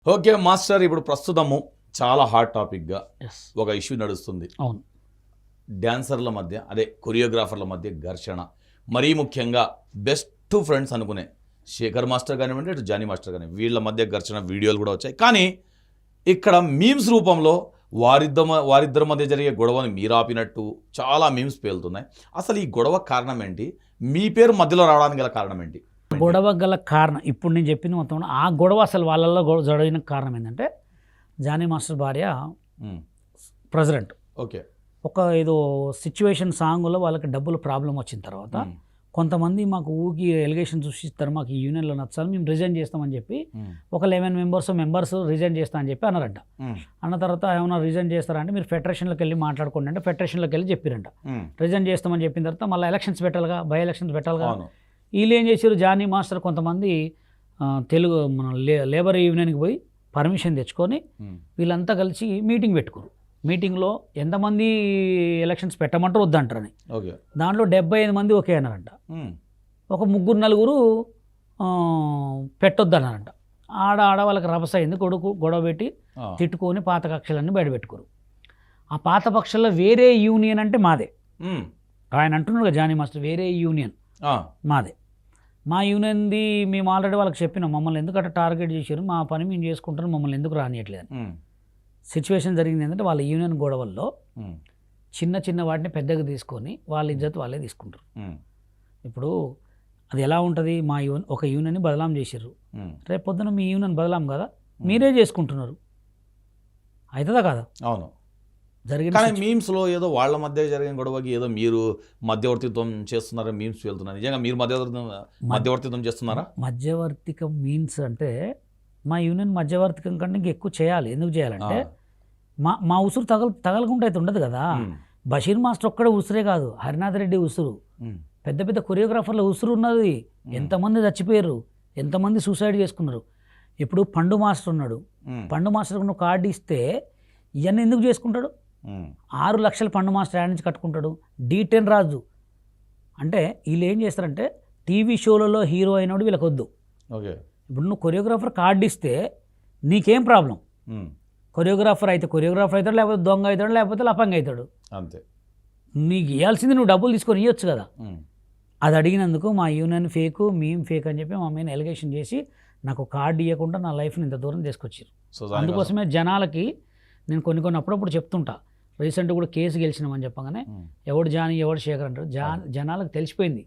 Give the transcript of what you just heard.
Okay master, ఇప్పుడు ప్రస్తుతము చాలా హాట్ టాపిక్గా ఎస్ ఒక ఇష్యూ నడుస్తుంది. అవును. డాన్సర్ల మధ్య, అదే కొరియోగ్రాఫర్ల మధ్య ఘర్షణ. మరీ ముఖ్యంగా బెస్ట్ ఫ్రెండ్స్ అనుకునే శేఖర్ మాస్టర్ కానివ్వండి, ఇటు జానీ మాస్టర్ కానివ్వండి, వీళ్ళ మధ్య ఘర్షణ వీడియోలు కూడా వచ్చాయి. కానీ ఇక్కడ మీమ్స్ రూపంలో వారిద్దరి మధ్య జరిగే గొడవని మీరు ఆపినట్టు చాలా మీమ్స్ పేలుతున్నాయి. అసలు ఈ గొడవ కారణం ఏంటి? మీ పేరు మధ్యలో రావడానికి గల కారణం ఏంటి? గొడవ గల కారణం ఇప్పుడు నేను చెప్పింది మొత్తం ఆ గొడవ అసలు వాళ్ళల్లో జరిగిన కారణం ఏంటంటే జానీ మాస్టర్ భార్య ప్రెసిడెంట్ ఓకే, ఒక ఏదో సిచ్యువేషన్ సాంగ్లో వాళ్ళకి డబ్బులు ప్రాబ్లం వచ్చిన తర్వాత కొంతమంది మాకు ఊకి ఎలిగేషన్ సృష్టిస్తారు, మాకు ఈ యూనియన్లో నచ్చాలి, మేము రిజైన్ చేస్తామని చెప్పి ఒక 11 మెంబర్స్ రిజైన్ చేస్తామని చెప్పి అన్నారంట. అన్న తర్వాత ఏమైనా రిజైన్ చేస్తారంటే మీరు ఫెడరేషన్లోకి వెళ్ళి మాట్లాడుకోండి అంటే ఫెడరేషన్లోకి వెళ్ళి చెప్పారంట. రిజైన్ చేస్తామని చెప్పిన తర్వాత మళ్ళీ ఎలక్షన్స్ పెట్టాలిగా, బై ఎలక్షన్స్ పెట్టాలిగా. వీళ్ళు ఏం చేశారు, జానీ మాస్టర్ కొంతమంది తెలుగు మన లేబర్ యూనియన్కి పోయి పర్మిషన్ తెచ్చుకొని వీళ్ళంతా కలిసి మీటింగ్ పెట్టుకోరు. మీటింగ్లో ఎంతమంది ఎలక్షన్స్ పెట్టమంటారు వద్దంటారని, దాంట్లో 75 మంది ఓకే అన్నారంట. ఒక 3-4 పెట్టొద్దు అన్నారంట. ఆడ వాళ్ళకి రభస అయింది, గొడవ పెట్టి తిట్టుకొని పాత కక్షలన్నీ బయట పెట్టుకోరు. ఆ పాత పక్షాల్లో వేరే యూనియన్ అంటే మాదే. ఆయన అంటున్నారు కదా జానీ మాస్టర్, వేరే యూనియన్ మాదే, మా యూనియన్ది మేము ఆల్రెడీ వాళ్ళకి చెప్పినాం, మమ్మల్ని ఎందుకంటే టార్గెట్ చేశారు, మా పని మేము చేసుకుంటారు, మమ్మల్ని ఎందుకు రానియట్లేదు. సిచ్యువేషన్ జరిగింది ఏంటంటే వాళ్ళ యూనియన్ గొడవల్లో చిన్న వాటిని పెద్దగా తీసుకొని వాళ్ళ ఇజ్జత్ వాళ్ళే తీసుకుంటారు. ఇప్పుడు అది ఎలా ఉంటుంది, మా ఒక యూనియన్ని బదలాం చేసారు, రేపు పొద్దున మీ యూనియన్ బదలాం కదా, మీరే చేసుకుంటున్నారు, అవుతుందా కదా? అవును, జరిగిన కానీ మీమ్స్లో ఏదో వాళ్ళ మధ్య జరిగిన గొడవకి ఏదో మీరు మధ్యవర్తిత్వం చేస్తున్నారా మీమ్స్ వెళ్తున్నారు. నిజంగా మీరు మధ్యవర్తిత్వం చేస్తున్నారా? మధ్యవర్తికం మీన్స్ అంటే మా యూనియన్ మధ్యవర్తికం కంటే ఇంకా ఎక్కువ చేయాలి. ఎందుకు చేయాలంటే మా ఉసురు తగలకుండా అయితే ఉండదు కదా. బషీర్ మాస్టర్ ఒక్కడే ఉసురే కాదు, హరినాథ్ రెడ్డి ఉసురు, పెద్ద పెద్ద కొరియోగ్రాఫర్ల ఉసురు ఉన్నది. ఎంతమంది చచ్చిపోయారు, ఎంతమంది సూసైడ్ చేసుకున్నారు. ఇప్పుడు పండు మాస్టర్ ఉన్నాడు, పండు మాస్టర్కి నువ్వు కార్డు ఇస్తే ఇవన్నీ ఎందుకు చేసుకుంటాడు? 6 లక్షల పండు మాస్టర్ యాడ్ నుంచి కట్టుకుంటాడు. D10 రాజు అంటే వీళ్ళు ఏం చేస్తారంటే టీవీ షోలలో హీరో అయినోడు వీళ్ళకి వద్దు. ఓకే, ఇప్పుడు నువ్వు కొరియోగ్రాఫర్ కార్డు ఇస్తే నీకేం ప్రాబ్లం? కొరియోగ్రాఫర్ అయితే కొరియోగ్రాఫర్ అవుతాడు, లేకపోతే దొంగ అవుతాడు, లేకపోతే లపంగా అవుతాడు, అంతే. నీకు ఇవ్వాల్సింది నువ్వు డబ్బులు తీసుకొని ఇవ్వచ్చు కదా. అది అడిగినందుకు మా యూనియన్ ఫేక్, మేము ఫేక్ అని చెప్పి మా మీద ఎలిగేషన్ చేసి నాకు కార్డు ఇవ్వకుండా నా లైఫ్ని ఇంత దూరం తీసుకొచ్చారు. అందుకోసమే జనాలకి నేను కొన్ని అప్పుడప్పుడు చెప్తుంటా. రీసెంట్గా కూడా కేసు గెలిచినామని చెప్పగానే ఎవడు జానీ ఎవడు శేఖర్ అంటారు, జనాలకు తెలిసిపోయింది